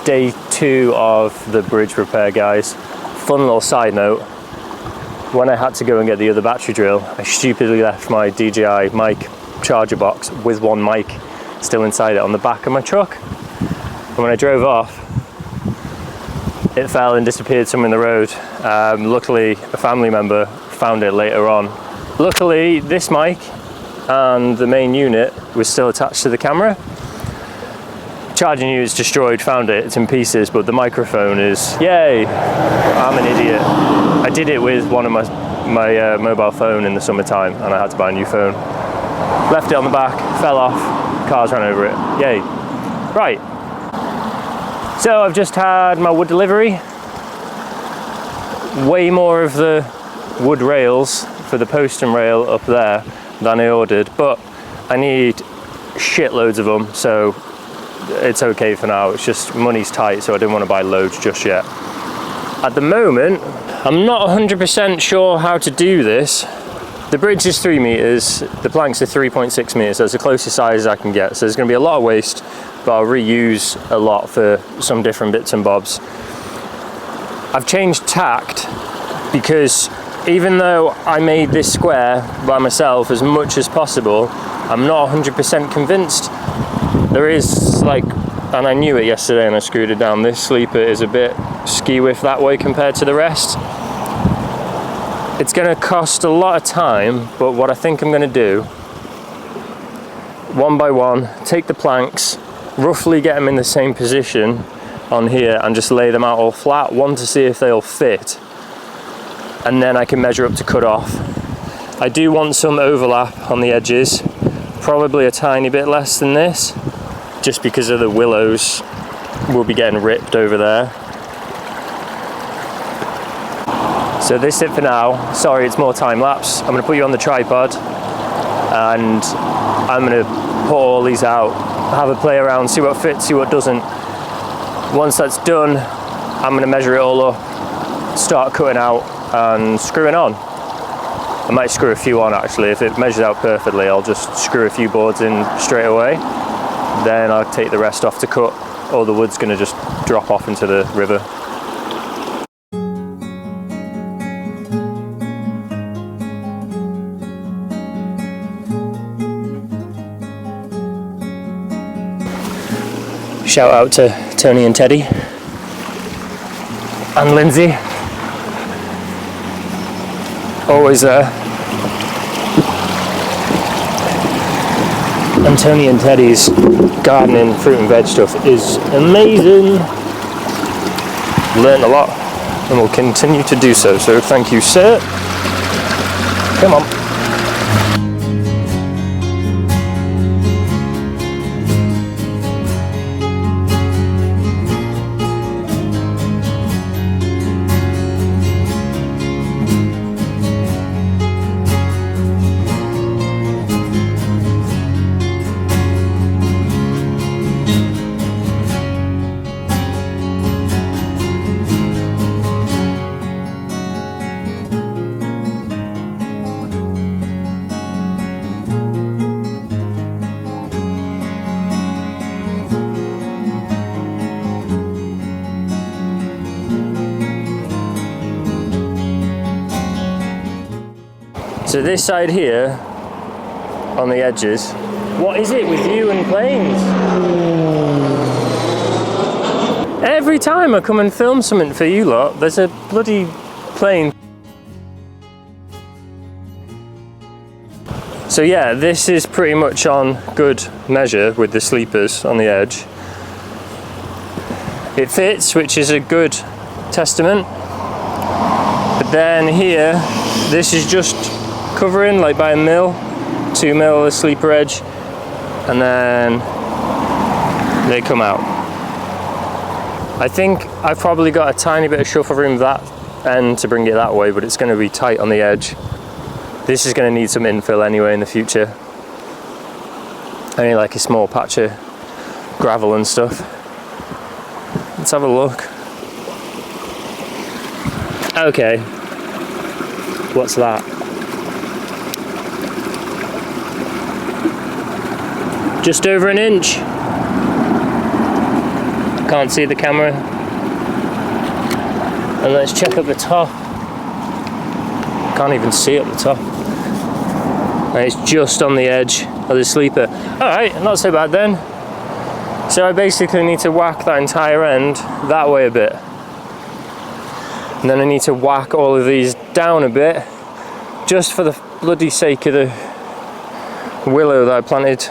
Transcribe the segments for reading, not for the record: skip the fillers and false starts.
day 2 of the bridge repair, guys. Fun little side note, when I had to go and get the other battery drill, I stupidly left my DJI mic charger box with one mic still inside it on the back of my truck. And when I drove off, it fell and disappeared somewhere in the road. Luckily, a family member found it later on. Luckily, this mic and the main unit was still attached to the camera. Charging unit's destroyed, found it, it's in pieces, but the microphone is, yay, I'm an idiot. I did it with one of my mobile phone in the summertime and I had to buy a new phone. Left it on the back, fell off, cars ran over it, yay. Right, so I've just had my wood delivery. Way more of the wood rails for the post and rail up there than I ordered, but I need shitloads of them, so it's okay for now. It's just money's tight, so I didn't want to buy loads just yet. At the moment, I'm not 100% sure how to do this. The bridge is 3 meters, the planks are 3.6 meters, so it's the closest size I can get. So there's going to be a lot of waste, but I'll reuse a lot for some different bits and bobs. I've changed tact because even though I made this square by myself as much as possible, I'm not 100% convinced. There is and I knew it yesterday and I screwed it down, this sleeper is a bit ski-whiff that way compared to the rest. It's going to cost a lot of time, but what I think I'm going to do, one by one, take the planks, roughly get them in the same position on here and just lay them out all flat, one to see if they'll fit, and then I can measure up to cut off. I do want some overlap on the edges, probably a tiny bit less than this, just because of the willows will be getting ripped over there. So this is it for now. Sorry, it's more time lapse. I'm gonna put you on the tripod and I'm gonna put all these out, have a play around, see what fits, see what doesn't. Once that's done, I'm gonna measure it all up, start cutting out and screwing on. I might screw a few on actually. If it measures out perfectly, I'll just screw a few boards in straight away. Then I'll take the rest off to cut. All the wood's gonna just drop off into the river. Shout out to Tony and Teddy and Lindsay, always there. And Tony and Teddy's gardening, fruit and veg stuff is amazing. Learned a lot and will continue to do so, so thank you, sir. Come on. So this side here, on the edges, what is it with you and planes? Every time I come and film something for you lot, there's a bloody plane. So yeah, this is pretty much on good measure with the sleepers on the edge. It fits, which is a good testament. But then here, this is just covering like by a mil, 2 mil the sleeper edge, and then they come out. I think I've probably got a tiny bit of shuffle room that end to bring it that way, but it's going to be tight on the edge. This is going to need some infill anyway in the future. Only like a small patch of gravel and stuff. Let's have a look. Okay, what's that? Just over an inch. Can't see the camera. And let's check up the top. Can't even see up the top. And it's just on the edge of the sleeper. Alright, not so bad then. So I basically need to whack that entire end that way a bit. And then I need to whack all of these down a bit, just for the bloody sake of the willow that I planted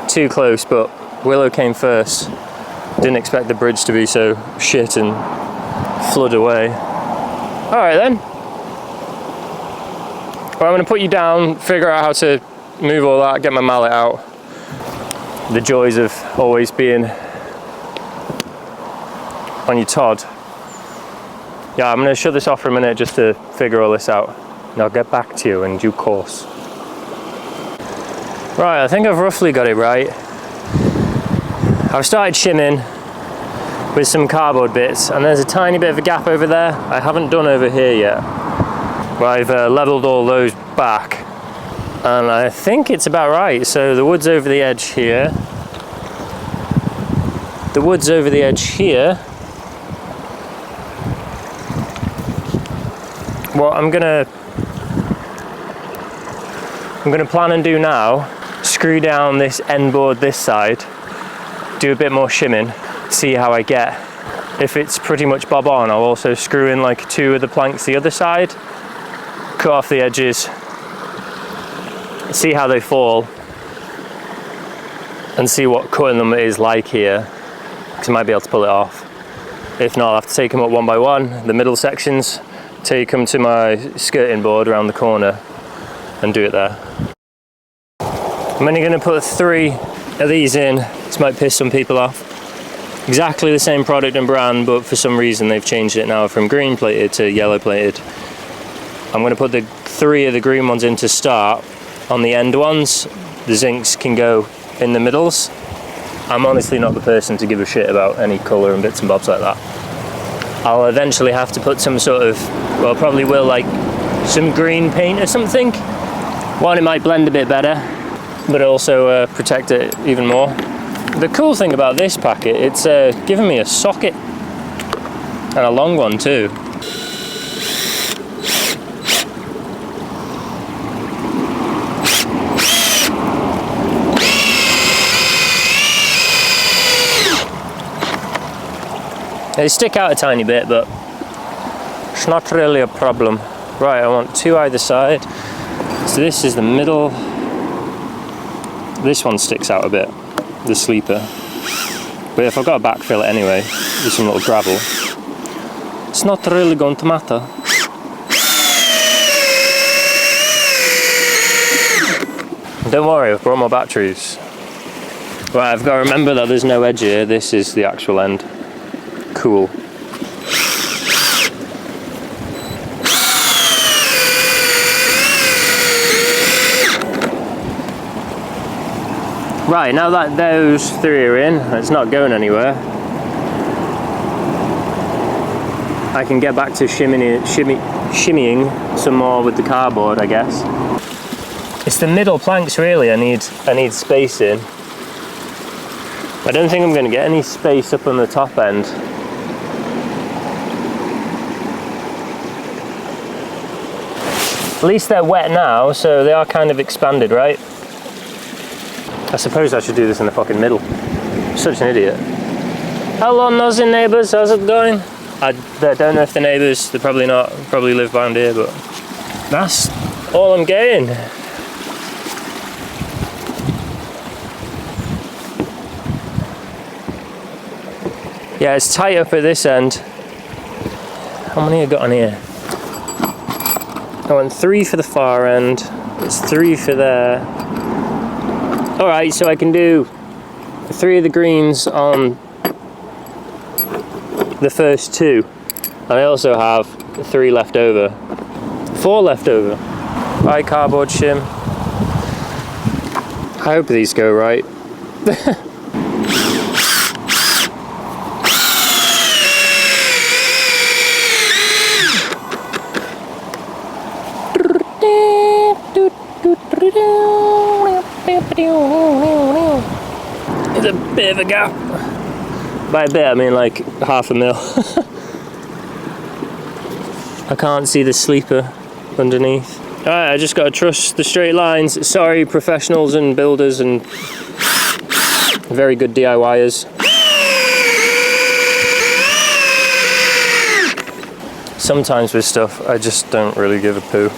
too close, but willow came first. Didn't expect the bridge to be so shit and flood away. Alright then. Well, I'm going to put you down, figure out how to move all that, get my mallet out. The joys of always being on your Todd. Yeah, I'm going to shut this off for a minute just to figure all this out. And I'll get back to you in due course. Right, I think I've roughly got it right. I've started shimming with some cardboard bits, and there's a tiny bit of a gap over there. I haven't done over here yet. But I've leveled all those back, and I think it's about right. So the wood's over the edge here. The wood's over the edge here. What I'm gonna plan and do now, screw down this end board this side, do a bit more shimming, see how I get. If it's pretty much bob on, I'll also screw in like 2 of the planks the other side, cut off the edges, see how they fall, and see what cutting them is like here, because I might be able to pull it off. If not, I'll have to take them up one by one, the middle sections, take them to my skirting board around the corner and do it there. I'm only going to put 3 of these in. This might piss some people off. Exactly the same product and brand, but for some reason they've changed it now from green plated to yellow plated. I'm going to put the 3 of the green ones in to start. On the end ones, the zincs can go in the middles. I'm honestly not the person to give a shit about any colour and bits and bobs like that. I'll eventually have to put some sort of, well, probably will, like some green paint or something. One, it might blend a bit better, but also protect it even more. The cool thing about this packet, it's given me a socket, and a long one too. They stick out a tiny bit, but it's not really a problem. Right, I want 2 either side. So this is the middle. This one sticks out a bit, the sleeper. But if I've got to backfill it anyway, with some little gravel, it's not really going to matter. Don't worry, I've brought my batteries. Right, I've got to remember that there's no edge here. This is the actual end. Cool. Right, now that those 3 are in, it's not going anywhere, I can get back to shimmying some more with the cardboard, I guess. It's the middle planks really I need space in. I don't think I'm going to get any space up on the top end. At least they're wet now, so they are kind of expanded, right? I suppose I should do this in the fucking middle. Such an idiot. Hello nosy neighbours, how's it going? I don't know if they're neighbours, they're probably not, probably live around here, but that's all I'm getting. Yeah, it's tight up at this end. How many have I got on here? I want 3 for the far end, it's 3 for there. Alright, so I can do 3 of the greens on the first 2. And I also have 3 left over. 4 left over. Right, cardboard shim. I hope these go right. There's a bit of a gap. By a bit, I mean like 500,000. I can't see the sleeper underneath. Alright, I just gotta trust the straight lines. Sorry, professionals and builders and very good DIYers. Sometimes with stuff, I just don't really give a poo.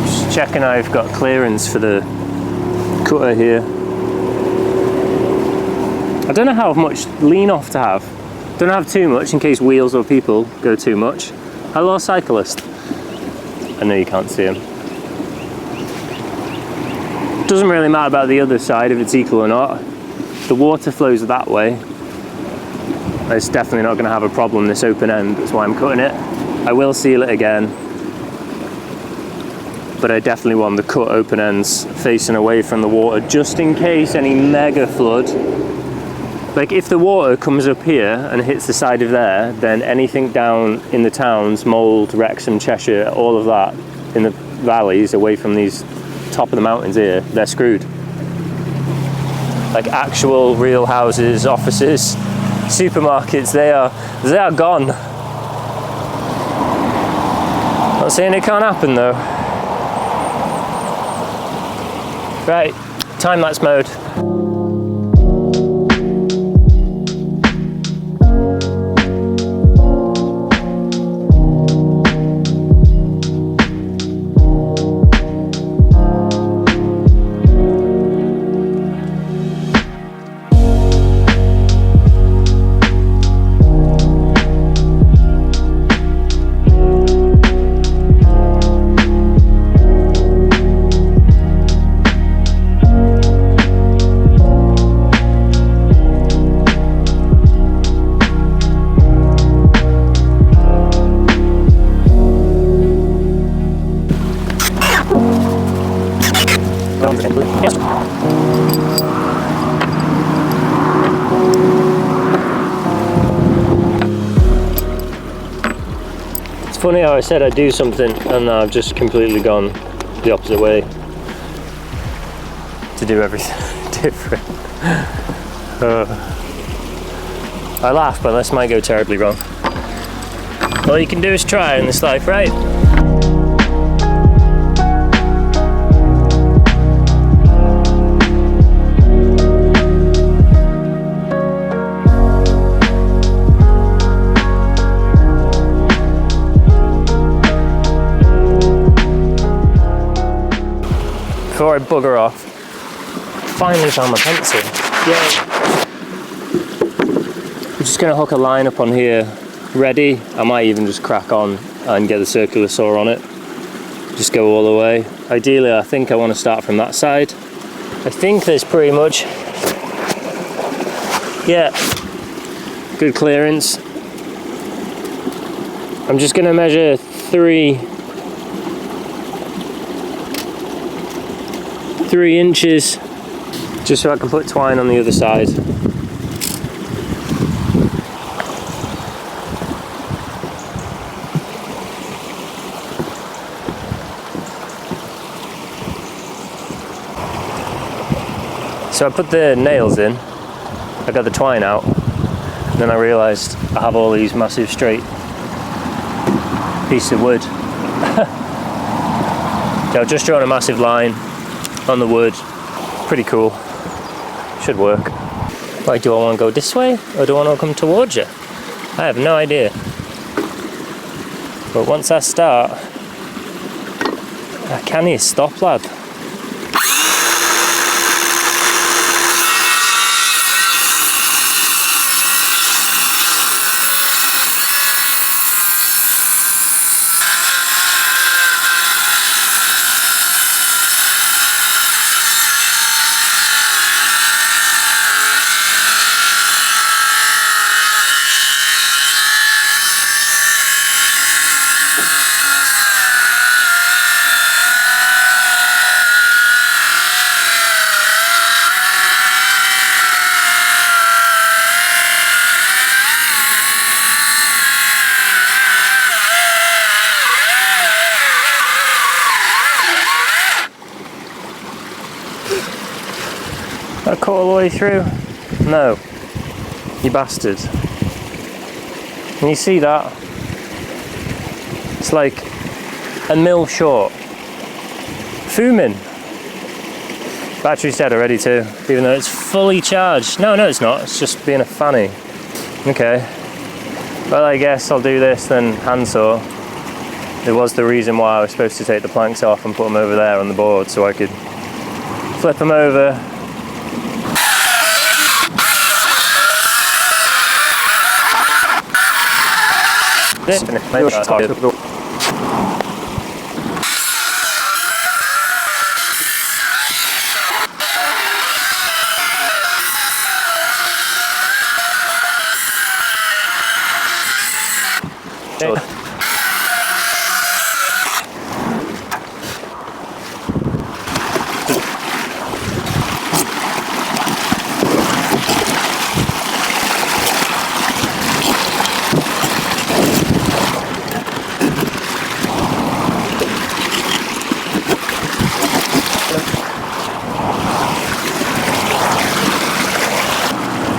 Just checking I've got clearance for the cutter here. I don't know how much lean off to have. Don't have too much in case wheels or people go too much. Hello, cyclist. I know you can't see him. Doesn't really matter about the other side if it's equal or not. The water flows that way. It's definitely not going to have a problem, this open end. That's why I'm cutting it. I will seal it again, but I definitely want the cut open ends facing away from the water, just in case any mega flood. Like if the water comes up here and hits the side of there, then anything down in the towns, Mold, Wrexham, Cheshire, all of that in the valleys away from these top of the mountains here, they're screwed. Like actual real houses, offices, supermarkets, they are gone. Not saying it can't happen though. Right, time-lapse mode. It's funny how I said I'd do something and now I've just completely gone the opposite way to do everything different. I laugh, but this might go terribly wrong. All you can do is try in this life, right? Before I bugger off, finally found my pencil. Yay! I'm just going to hook a line up on here, ready. I might even just crack on and get the circular saw on it. Just go all the way. Ideally, I think I want to start from that side. I think there's pretty much, yeah, good clearance. I'm just going to measure 3 inches, just so I can put twine on the other side. So I put the nails in, I got the twine out, and then I realised I have all these massive straight pieces of wood. So I've just drawn a massive line on the wood. Pretty cool. Should work. Like, do I want to go this way or do I want to come towards you? I have no idea. But once I start, I can't stop, lad. That cut all the way through? No. You bastard. Can you see that? It's like a mil short. Fuming. Battery's dead already too, even though it's fully charged. No, it's not. It's just being a fanny. Okay. Well, I guess I'll do this then handsaw. It was the reason why I was supposed to take the planks off and put them over there on the board so I could flip them over.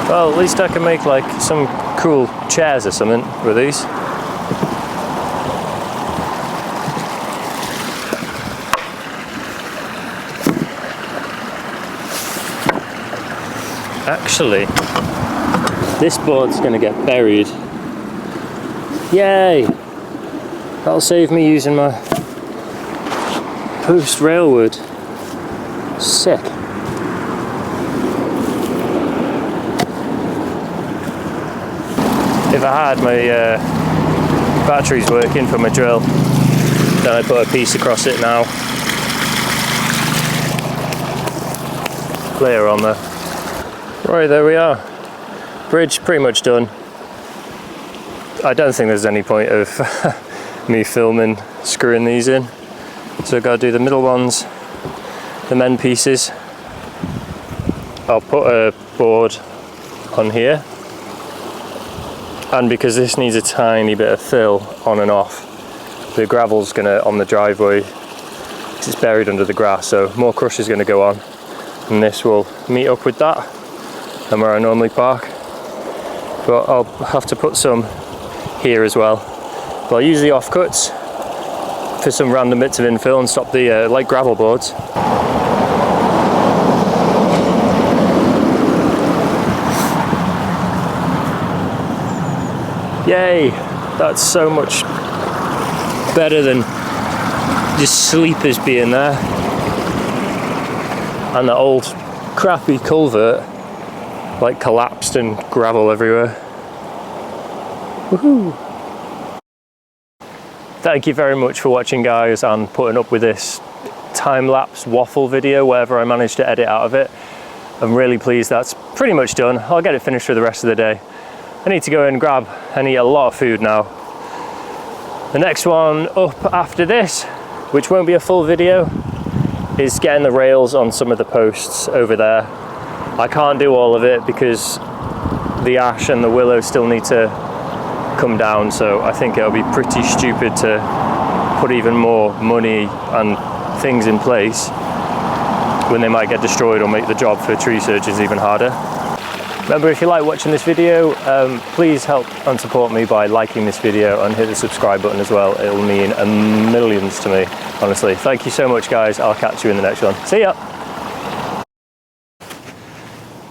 Well, at least I can make like some cool chairs or something with these. Actually, this board's going to get buried. Yay! That'll save me using my post rail wood. Sick. If I had my batteries working for my drill, then I put a piece across it now. Clear on there. Right, there we are. Bridge pretty much done. I don't think there's any point of me filming screwing these in. So I've got to do the middle ones, the men pieces. I'll put a board on here. And because this needs a tiny bit of fill on and off, the gravel's gonna, on the driveway, it's buried under the grass, so more crush is gonna go on. And this will meet up with that, and where I normally park. But I'll have to put some here as well. But I'll use the offcuts for some random bits of infill and stop the light gravel boards. Yay, that's so much better than just sleepers being there. And the old crappy culvert like collapsed and gravel everywhere. Woohoo! Thank you very much for watching, guys, and putting up with this time-lapse waffle video, whatever I managed to edit out of it. I'm really pleased that's pretty much done. I'll get it finished for the rest of the day. I need to go and grab and eat a lot of food now. The next one up after this, which won't be a full video, is getting the rails on some of the posts over there. I can't do all of it because the ash and the willow still need to come down, so I think it'll be pretty stupid to put even more money and things in place when they might get destroyed or make the job for tree surgeons even harder. Remember, if you like watching this video, please help and support me by liking this video and hit the subscribe button as well. It'll mean millions to me, honestly. Thank you so much, guys. I'll catch you in the next one. See ya!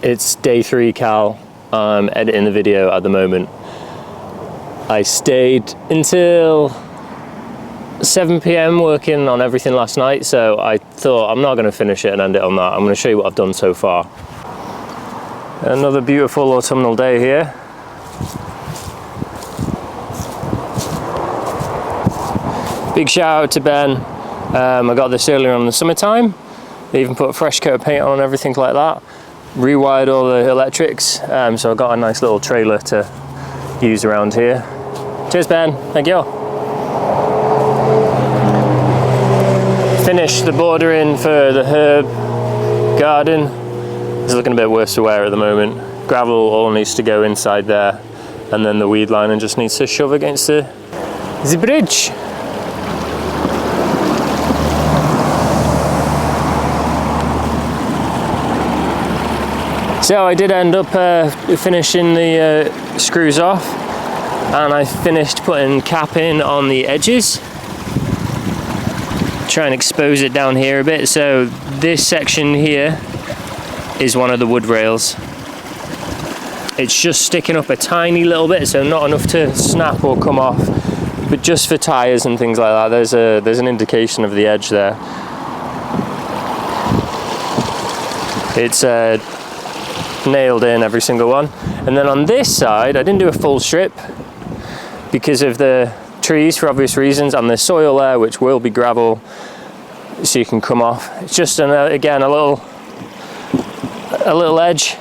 It's day 3, Cal. I'm editing the video at the moment. I stayed until 7 p.m. working on everything last night, so I thought I'm not going to finish it and end it on that. I'm going to show you what I've done so far. Another beautiful autumnal day here. Big shout out to Ben. I got this earlier on in the summertime. They even put a fresh coat of paint on and everything like that. Rewired all the electrics, so I got a nice little trailer to use around here. Cheers, Ben. Thank you. Finished the bordering for the herb garden. It's looking a bit worse for wear at the moment. Gravel all needs to go inside there, and then the weed liner just needs to shove against the bridge. So I did end up finishing the screws off, and I finished putting capping on the edges. Try and expose it down here a bit. So this section here is one of the wood rails. It's just sticking up a tiny little bit, so not enough to snap or come off, but just for tyres and things like that. There's an indication of the edge there. It's nailed in, every single one. And then on this side, I didn't do a full strip because of the trees for obvious reasons, and the soil there, which will be gravel, so you can come off. It's just again a little edge.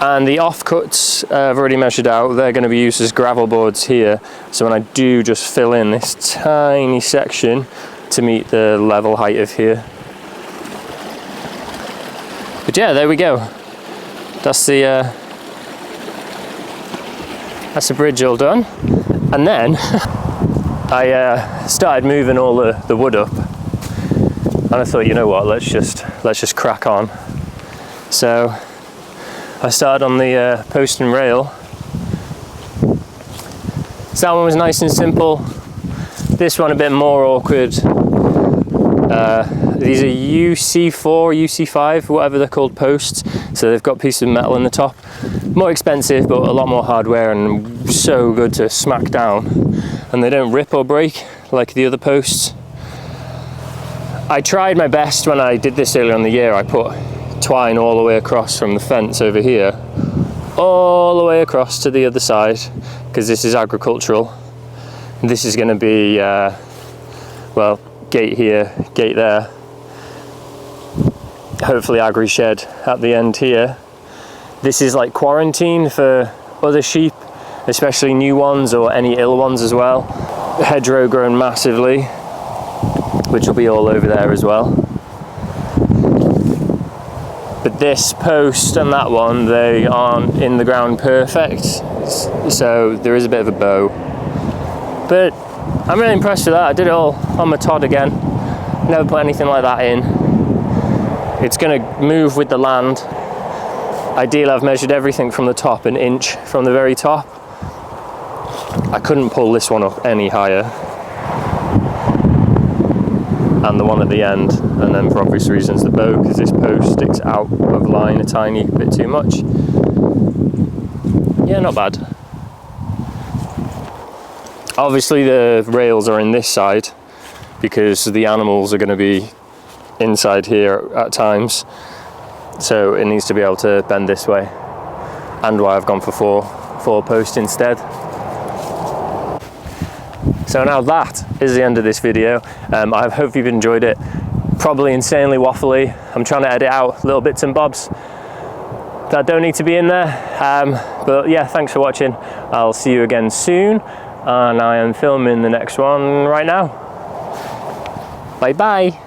And the offcuts I've already measured out. They're going to be used as gravel boards here. So when I do just fill in this tiny section to meet the level height of here. But yeah, there we go. That's the bridge all done. And then I started moving all the wood up, and I thought, you know what, let's just crack on. So I started on the post and rail. So that one was nice and simple. This one a bit more awkward. These are UC4, UC5, whatever they're called, posts. So they've got pieces of metal in the top. More expensive, but a lot more hardware, and so good to smack down. And they don't rip or break like the other posts. I tried my best when I did this earlier in the year. I put twine all the way across from the fence over here, all the way across to the other side, because this is agricultural. This is going to be, well, gate here, gate there. Hopefully agri shed at the end here. This is like quarantine for other sheep, especially new ones or any ill ones as well. Hedgerow grown massively, which will be all over there as well. But this post and that one, they aren't in the ground perfect, so there is a bit of a bow. But I'm really impressed with that. I did it all on my Todd again. Never put anything like that in. It's going to move with the land. Ideally, I've measured everything from the top, an inch from the very top. I couldn't pull this one up any higher, and the one at the end, and then for obvious reasons the bow, because this post sticks out of line a tiny bit too much. Yeah, not bad. Obviously the rails are in this side because the animals are going to be inside here at times, so it needs to be able to bend this way, and why I've gone for four posts instead. So now that is the end of this video. I hope you've enjoyed it. Probably insanely waffly. I'm trying to edit out little bits and bobs that don't need to be in there. But yeah, thanks for watching. I'll see you again soon. And I am filming the next one right now. Bye bye.